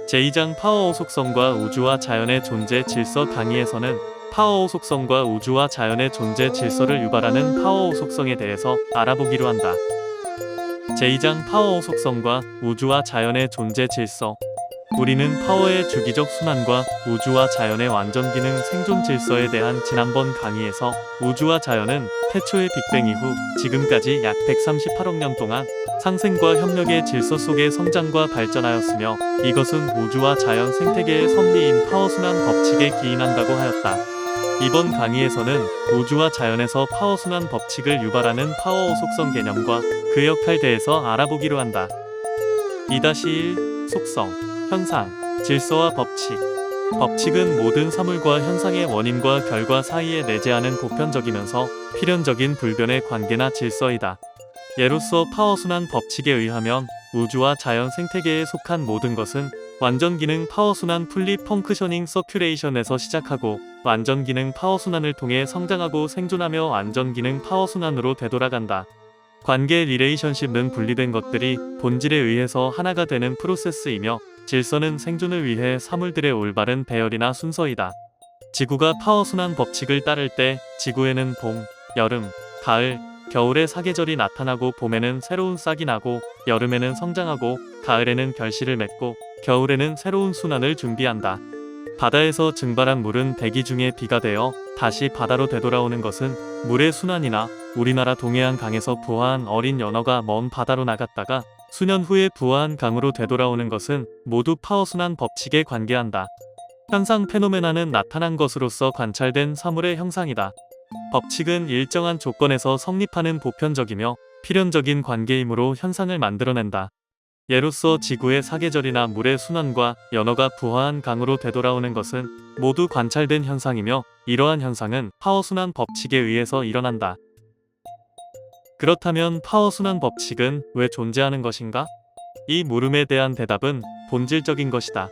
제2장 파워오 속성과 우주와 자연의 존재 질서 강의에서는 파워오 속성과 우주와 자연의 존재 질서를 유발하는 파워오 속성에 대해서 알아보기로 한다. 제2장 파워오 속성과 우주와 자연의 존재 질서. 우리는 파워의 주기적 순환과 우주와 자연의 완전 기능 생존 질서에 대한 지난번 강의에서 우주와 자연은 태초의 빅뱅 이후 지금까지 약 138억 년 동안 상생과 협력의 질서 속에 성장과 발전하였으며 이것은 우주와 자연 생태계의 섭리인 파워순환 법칙에 기인한다고 하였다. 이번 강의에서는 우주와 자연에서 파워순환 법칙을 유발하는 파워오 속성 개념과 그 역할에 대해서 알아보기로 한다. 2-1 속성, 현상, 질서와 법칙. 법칙은 모든 사물과 현상의 원인과 결과 사이에 내재하는 보편적이면서 필연적인 불변의 관계나 질서이다. 예로서 파워순환 법칙에 의하면 우주와 자연 생태계에 속한 모든 것은 완전기능 파워순환 풀리 펑크셔닝 서큘레이션에서 시작하고 완전기능 파워순환을 통해 성장하고 생존하며 완전기능 파워순환으로 되돌아간다. 관계 리레이션십은 분리된 것들이 본질에 의해서 하나가 되는 프로세스이며 질서는 생존을 위해 사물들의 올바른 배열이나 순서이다. 지구가 파워순환 법칙을 따를 때 지구에는 봄, 여름, 가을, 겨울에 사계절이 나타나고 봄에는 새로운 싹이 나고 여름에는 성장하고 가을에는 결실을 맺고 겨울에는 새로운 순환을 준비한다. 바다에서 증발한 물은 대기 중에 비가 되어 다시 바다로 되돌아오는 것은 물의 순환이나 우리나라 동해안 강에서 부화한 어린 연어가 먼 바다로 나갔다가 수년 후에 부화한 강으로 되돌아오는 것은 모두 파워순환 법칙에 관계한다. 현상 페노메나는 나타난 것으로서 관찰된 사물의 형상이다. 법칙은 일정한 조건에서 성립하는 보편적이며 필연적인 관계이므로 현상을 만들어낸다. 예로서 지구의 사계절이나 물의 순환과 연어가 부화한 강으로 되돌아오는 것은 모두 관찰된 현상이며 이러한 현상은 파워순환 법칙에 의해서 일어난다. 그렇다면 파워순환 법칙은 왜 존재하는 것인가? 이 물음에 대한 대답은 본질적인 것이다.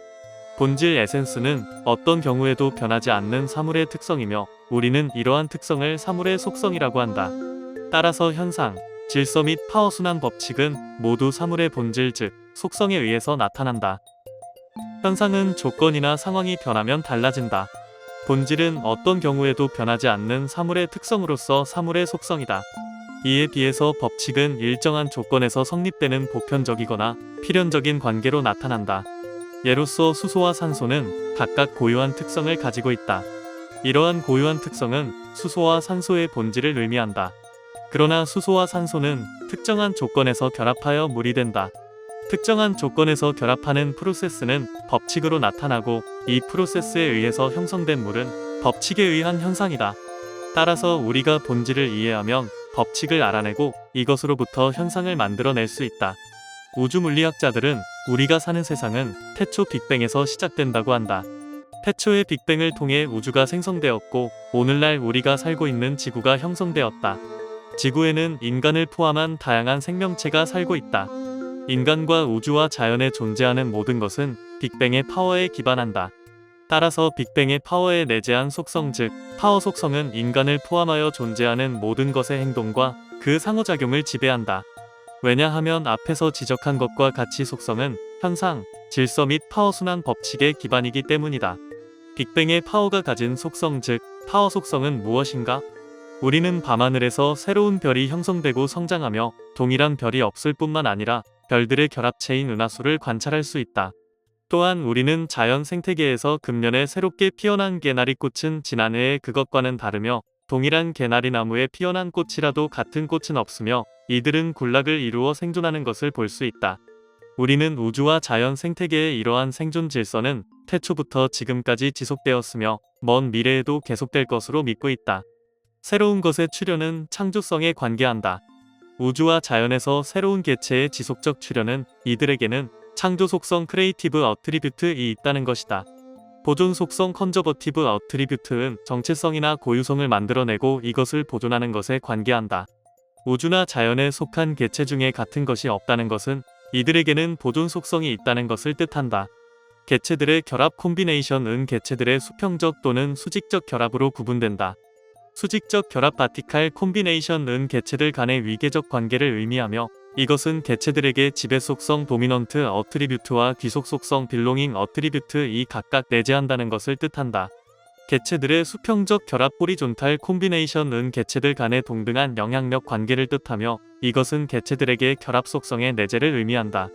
본질 에센스는 어떤 경우에도 변하지 않는 사물의 특성이며 우리는 이러한 특성을 사물의 속성이라고 한다. 따라서 현상, 질서 및 파워순환 법칙은 모두 사물의 본질 즉 속성에 의해서 나타난다. 현상은 조건이나 상황이 변하면 달라진다. 본질은 어떤 경우에도 변하지 않는 사물의 특성으로서 사물의 속성이다. 이에 비해서 법칙은 일정한 조건에서 성립되는 보편적이거나 필연적인 관계로 나타난다. 예로서 수소와 산소는 각각 고유한 특성을 가지고 있다. 이러한 고유한 특성은 수소와 산소의 본질을 의미한다. 그러나 수소와 산소는 특정한 조건에서 결합하여 물이 된다. 특정한 조건에서 결합하는 프로세스는 법칙으로 나타나고 이 프로세스에 의해서 형성된 물은 법칙에 의한 현상이다. 따라서 우리가 본질을 이해하면 법칙을 알아내고 이것으로부터 현상을 만들어낼 수 있다. 우주물리학자들은 우리가 사는 세상은 태초 빅뱅에서 시작된다고 한다. 태초의 빅뱅을 통해 우주가 생성되었고 오늘날 우리가 살고 있는 지구가 형성되었다. 지구에는 인간을 포함한 다양한 생명체가 살고 있다. 인간과 우주와 자연에 존재하는 모든 것은 빅뱅의 파워에 기반한다. 따라서 빅뱅의 파워에 내재한 속성 즉 파워 속성은 인간을 포함하여 존재하는 모든 것의 행동과 그 상호작용을 지배한다. 왜냐하면 앞에서 지적한 것과 같이 속성은 현상, 질서 및 파워순환 법칙의 기반이기 때문이다. 빅뱅의 파워가 가진 속성 즉 파워 속성은 무엇인가? 우리는 밤하늘에서 새로운 별이 형성되고 성장하며 동일한 별이 없을 뿐만 아니라 별들의 결합체인 은하수를 관찰할 수 있다. 또한 우리는 자연 생태계에서 금년에 새롭게 피어난 개나리꽃은 지난해의 그것과는 다르며 동일한 개나리 나무에 피어난 꽃이라도 같은 꽃은 없으며 이들은 군락을 이루어 생존하는 것을 볼 수 있다. 우리는 우주와 자연 생태계의 이러한 생존 질서는 태초부터 지금까지 지속되었으며 먼 미래에도 계속될 것으로 믿고 있다. 새로운 것의 출현은 창조성에 관계한다. 우주와 자연에서 새로운 개체의 지속적 출현은 이들에게는 창조 속성 크리에이티브 어트리뷰트이 있다는 것이다. 보존 속성 컨저버티브 어트리뷰트는 정체성이나 고유성을 만들어내고 이것을 보존하는 것에 관계한다. 우주나 자연에 속한 개체 중에 같은 것이 없다는 것은 이들에게는 보존 속성이 있다는 것을 뜻한다. 개체들의 결합 콤비네이션은 개체들의 수평적 또는 수직적 결합으로 구분된다. 수직적 결합 바티칼 콤비네이션은 개체들 간의 위계적 관계를 의미하며 이것은 개체들에게 지배 속성 도미넌트 어트리뷰트와 귀속 속성 빌롱잉 어트리뷰트 이 각각 내재한다는 것을 뜻한다. 개체들의 수평적 결합 호리존탈 콤비네이션은 개체들 간의 동등한 영향력 관계를 뜻하며 이것은 개체들에게 결합 속성의 내재를 의미한다.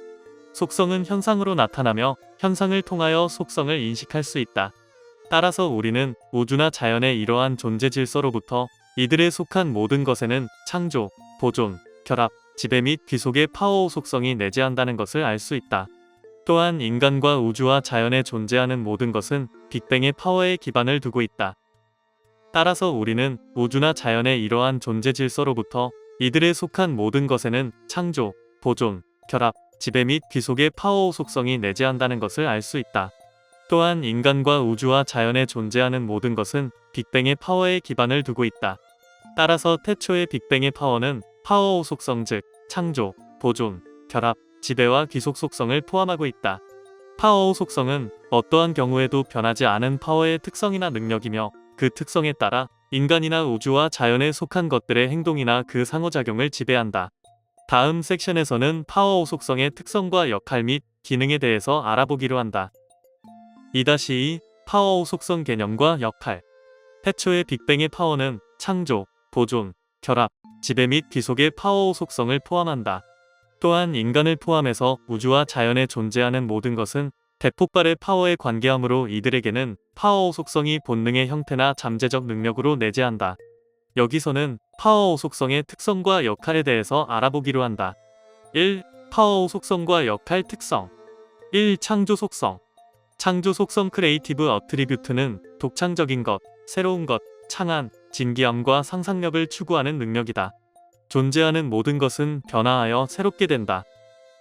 속성은 현상으로 나타나며 현상을 통하여 속성을 인식할 수 있다. 따라서 우리는 우주나 자연의 이러한 존재 질서로부터 이들에 속한 모든 것에는 창조, 보존, 결합, 지배 및 귀속의 파워 속성이 내재한다는 것을 알 수 있다. 또한 인간과 우주와 자연에 존재하는 모든 것은 빅뱅의 파워에 기반을 두고 있다. 따라서 우리는 우주나 자연의 이러한 존재 질서로부터 이들에 속한 모든 것에는 창조, 보존, 결합, 지배 및 귀속의 파워 속성이 내재한다는 것을 알 수 있다. 또한 인간과 우주와 자연에 존재하는 모든 것은 빅뱅의 파워에 기반을 두고 있다. 따라서 태초의 빅뱅의 파워는 파워 속성 즉 창조, 보존, 결합, 지배와 귀속 속성을 포함하고 있다. 파워 속성은 어떠한 경우에도 변하지 않은 파워의 특성이나 능력이며 그 특성에 따라 인간이나 우주와 자연에 속한 것들의 행동이나 그 상호작용을 지배한다. 다음 섹션에서는 파워 속성의 특성과 역할 및 기능에 대해서 알아보기로 한다. 2-2 파워 속성 개념과 역할. 태초의 빅뱅의 파워는 창조, 보존, 결합, 지배 및 귀속의 파워 속성을 포함한다. 또한 인간을 포함해서 우주와 자연에 존재하는 모든 것은 대폭발의 파워에 관계하므로 이들에게는 파워 속성이 본능의 형태나 잠재적 능력으로 내재한다. 여기서는 파워 속성의 특성과 역할에 대해서 알아보기로 한다. 1. 파워 속성과 역할 특성. 1. 창조 속성. 창조 속성 크리에이티브 어트리뷰트는 독창적인 것, 새로운 것, 창안, 진기함과 상상력을 추구하는 능력이다. 존재하는 모든 것은 변화하여 새롭게 된다.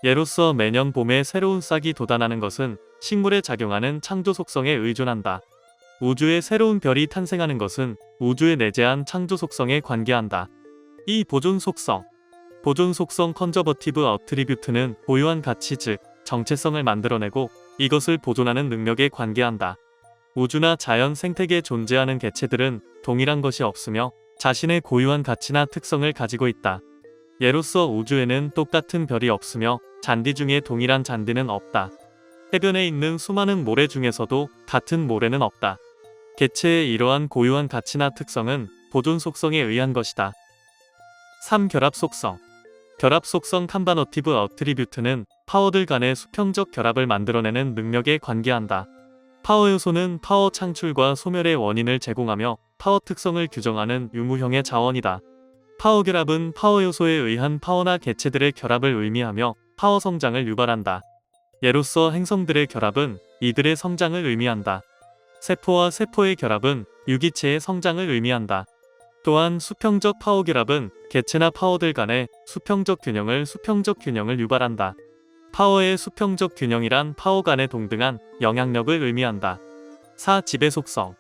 예로서 매년 봄에 새로운 싹이 돋아나는 것은 식물에 작용하는 창조 속성에 의존한다. 우주에 새로운 별이 탄생하는 것은 우주에 내재한 창조 속성에 관계한다. 2. 보존 속성. 보존 속성 컨저버티브 어트리뷰트는 보유한 가치 즉 정체성을 만들어내고 이것을 보존하는 능력에 관계한다. 우주나 자연 생태계에 존재하는 개체들은 동일한 것이 없으며 자신의 고유한 가치나 특성을 가지고 있다. 예로서 우주에는 똑같은 별이 없으며 잔디 중에 동일한 잔디는 없다. 해변에 있는 수많은 모래 중에서도 같은 모래는 없다. 개체의 이러한 고유한 가치나 특성은 보존 속성에 의한 것이다. 3. 결합 속성. 결합 속성 컴바너티브 어트리뷰트는 파워들 간의 수평적 결합을 만들어내는 능력에 관계한다. 파워 요소는 파워 창출과 소멸의 원인을 제공하며 파워 특성을 규정하는 유무형의 자원이다. 파워 결합은 파워 요소에 의한 파워나 개체들의 결합을 의미하며 파워 성장을 유발한다. 예로서 행성들의 결합은 이들의 성장을 의미한다. 세포와 세포의 결합은 유기체의 성장을 의미한다. 또한 수평적 파워 결합은 개체나 파워들 간의 수평적 균형을 유발한다. 파워의 수평적 균형이란 파워 간의 동등한 영향력을 의미한다. 4. 지배 속성.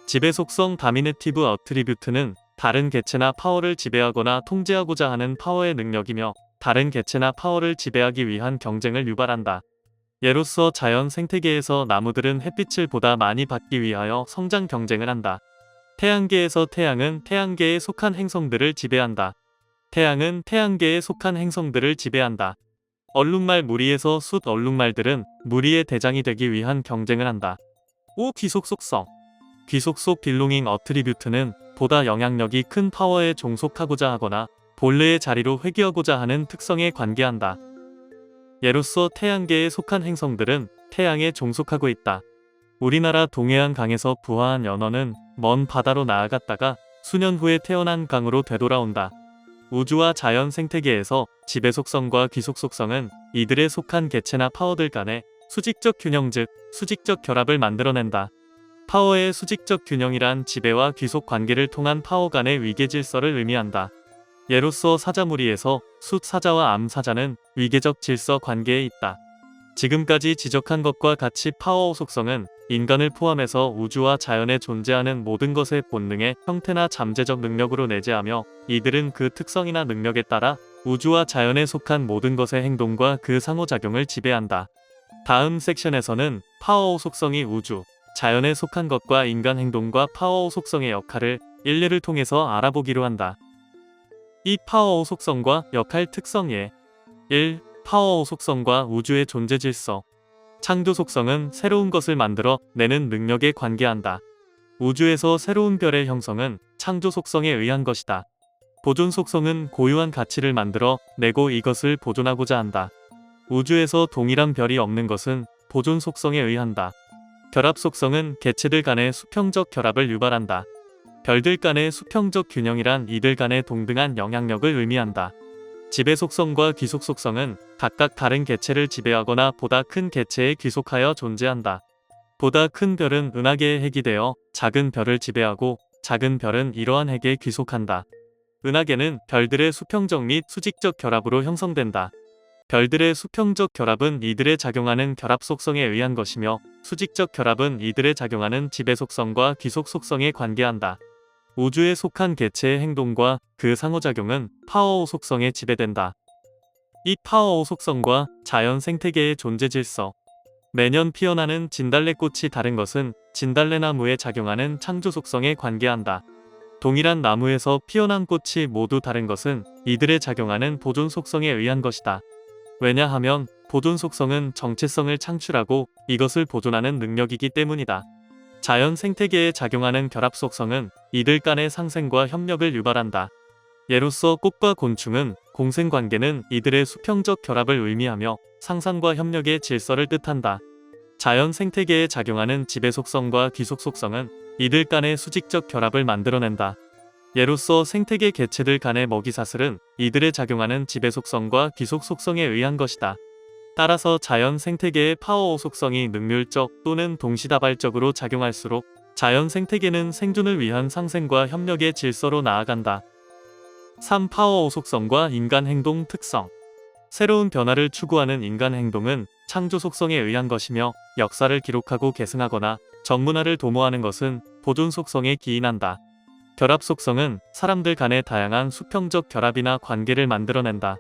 지배 속성 다미네티브 어트리뷰트는 다른 개체나 파워를 지배하거나 통제하고자 하는 파워의 능력이며 다른 개체나 파워를 지배하기 위한 경쟁을 유발한다. 예로서 자연 생태계에서 나무들은 햇빛을 보다 많이 받기 위하여 성장 경쟁을 한다. 태양계에서 태양은 태양계에 속한 행성들을 지배한다. 태양은 태양계에 속한 행성들을 지배한다. 얼룩말 무리에서 숫 얼룩말들은 무리의 대장이 되기 위한 경쟁을 한다. 5. 귀속 속성. 귀속 속 빌롱잉 어트리뷰트는 보다 영향력이 큰 파워에 종속하고자 하거나 본래의 자리로 회귀하고자 하는 특성에 관계한다. 예로서 태양계에 속한 행성들은 태양에 종속하고 있다. 우리나라 동해안 강에서 부화한 연어는 먼 바다로 나아갔다가 수년 후에 태어난 강으로 되돌아온다. 우주와 자연 생태계에서 지배 속성과 귀속 속성은 이들에 속한 개체나 파워들 간의 수직적 균형 즉 수직적 결합을 만들어낸다. 파워의 수직적 균형이란 지배와 귀속 관계를 통한 파워 간의 위계 질서를 의미한다. 예로서 사자무리에서 숫 사자와 암 사자는 위계적 질서 관계에 있다. 지금까지 지적한 것과 같이 파워 속성은 인간을 포함해서 우주와 자연에 존재하는 모든 것의 본능의 형태나 잠재적 능력으로 내재하며 이들은 그 특성이나 능력에 따라 우주와 자연에 속한 모든 것의 행동과 그 상호작용을 지배한다. 다음 섹션에서는 파워 속성이 우주, 자연에 속한 것과 인간 행동과 파워 속성의 역할을 일례를 통해서 알아보기로 한다. 이 파워 속성과 역할 특성에 1. 파워오 속성과 우주의 존재 질서. 창조 속성은 새로운 것을 만들어 내는 능력에 관계한다. 우주에서 새로운 별의 형성은 창조 속성에 의한 것이다. 보존 속성은 고유한 가치를 만들어 내고 이것을 보존하고자 한다. 우주에서 동일한 별이 없는 것은 보존 속성에 의한다. 결합 속성은 개체들 간의 수평적 결합을 유발한다. 별들 간의 수평적 균형이란 이들 간의 동등한 영향력을 의미한다. 지배 속성과 귀속 속성은 각각 다른 개체를 지배하거나 보다 큰 개체에 귀속하여 존재한다. 보다 큰 별은 은하계의 핵이 되어 작은 별을 지배하고 작은 별은 이러한 핵에 귀속한다. 은하계는 별들의 수평적 및 수직적 결합으로 형성된다. 별들의 수평적 결합은 이들에 작용하는 결합 속성에 의한 것이며 수직적 결합은 이들에 작용하는 지배 속성과 귀속 속성에 관계한다. 우주에 속한 개체의 행동과 그 상호작용은 파워오 속성에 지배된다. 이 파워오 속성과 자연 생태계의 존재 질서. 매년 피어나는 진달래꽃이 다른 것은 진달래나무에 작용하는 창조 속성에 관계한다. 동일한 나무에서 피어난 꽃이 모두 다른 것은 이들에 작용하는 보존 속성에 의한 것이다. 왜냐하면 보존 속성은 정체성을 창출하고 이것을 보존하는 능력이기 때문이다. 자연 생태계에 작용하는 결합 속성은 이들 간의 상생과 협력을 유발한다. 예로서 꽃과 곤충은 공생관계는 이들의 수평적 결합을 의미하며 상상과 협력의 질서를 뜻한다. 자연 생태계에 작용하는 지배 속성과 귀속 속성은 이들 간의 수직적 결합을 만들어낸다. 예로서 생태계 개체들 간의 먹이사슬은 이들에 작용하는 지배 속성과 귀속 속성에 의한 것이다. 따라서 자연 생태계의 파워오 속성이 능률적 또는 동시다발적으로 작용할수록 자연 생태계는 생존을 위한 상생과 협력의 질서로 나아간다. 3. 파워오 속성과 인간 행동 특성. 새로운 변화를 추구하는 인간 행동은 창조 속성에 의한 것이며 역사를 기록하고 계승하거나 정문화를 도모하는 것은 보존 속성에 기인한다. 결합 속성은 사람들 간의 다양한 수평적 결합이나 관계를 만들어낸다.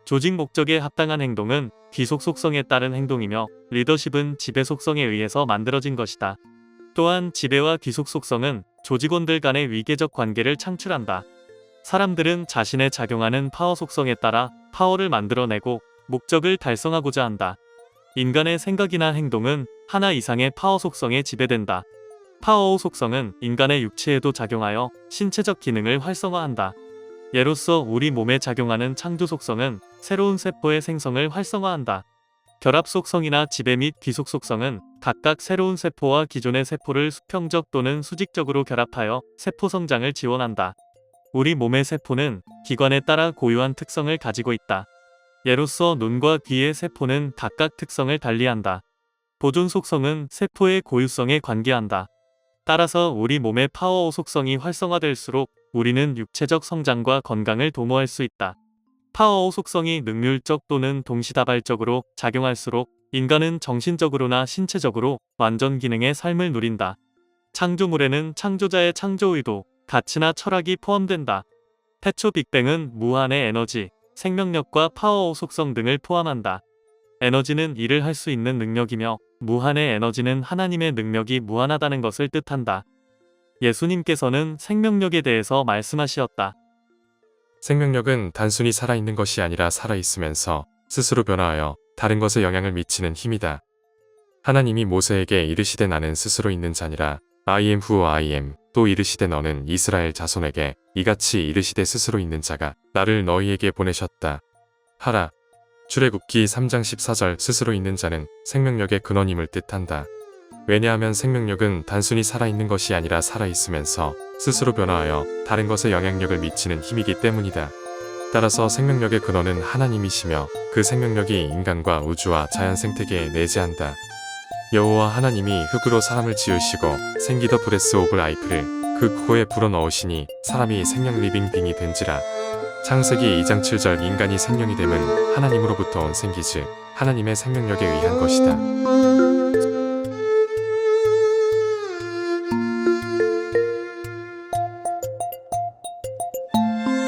조직 목적에 합당한 행동은 귀속 속성에 따른 행동이며 리더십은 지배 속성에 의해서 만들어진 것이다. 또한 지배와 귀속 속성은 조직원들 간의 위계적 관계를 창출한다. 사람들은 자신의 작용하는 파워 속성에 따라 파워를 만들어내고 목적을 달성하고자 한다. 인간의 생각이나 행동은 하나 이상의 파워 속성에 지배된다. 파워 속성은 인간의 육체에도 작용하여 신체적 기능을 활성화한다. 예로서 우리 몸에 작용하는 창조 속성은 새로운 세포의 생성을 활성화한다. 결합 속성이나 지배 및 귀속 속성은 각각 새로운 세포와 기존의 세포를 수평적 또는 수직적으로 결합하여 세포 성장을 지원한다. 우리 몸의 세포는 기관에 따라 고유한 특성을 가지고 있다. 예로서 눈과 귀의 세포는 각각 특성을 달리한다. 보존 속성은 세포의 고유성에 관계한다. 따라서 우리 몸의 파워오 속성이 활성화될수록 우리는 육체적 성장과 건강을 도모할 수 있다. 파워오 속성이 능률적 또는 동시다발적으로 작용할수록 인간은 정신적으로나 신체적으로 완전 기능의 삶을 누린다. 창조물에는 창조자의 창조 의도, 가치나 철학이 포함된다. 태초 빅뱅은 무한의 에너지, 생명력과 파워오 속성 등을 포함한다. 에너지는 일을 할 수 있는 능력이며 무한의 에너지는 하나님의 능력이 무한하다는 것을 뜻한다. 예수님께서는 생명력에 대해서 말씀하시었다. 생명력은 단순히 살아있는 것이 아니라 살아있으면서 스스로 변화하여 다른 것에 영향을 미치는 힘이다. 하나님이 모세에게 이르시되 나는 스스로 있는 자니라 I am who I am 또 이르시되 너는 이스라엘 자손에게 이같이 이르시되 스스로 있는 자가 나를 너희에게 보내셨다 하라. 출애굽기 3장 14절 스스로 있는 자는 생명력의 근원임을 뜻한다. 왜냐하면 생명력은 단순히 살아있는 것이 아니라 살아있으면서 스스로 변화하여 다른 것에 영향력을 미치는 힘이기 때문이다. 따라서 생명력의 근원은 하나님이시며 그 생명력이 인간과 우주와 자연 생태계에 내재한다. 여호와 하나님이 흙으로 사람을 지으시고 생기 더 브레스 오브 라이프를 그 코에 불어넣으시니 사람이 생명 리빙 빙이 된지라. 창세기 2장 7절 인간이 생명이 됨은 하나님으로부터 온 생기 즉 하나님의 생명력에 의한 것이다.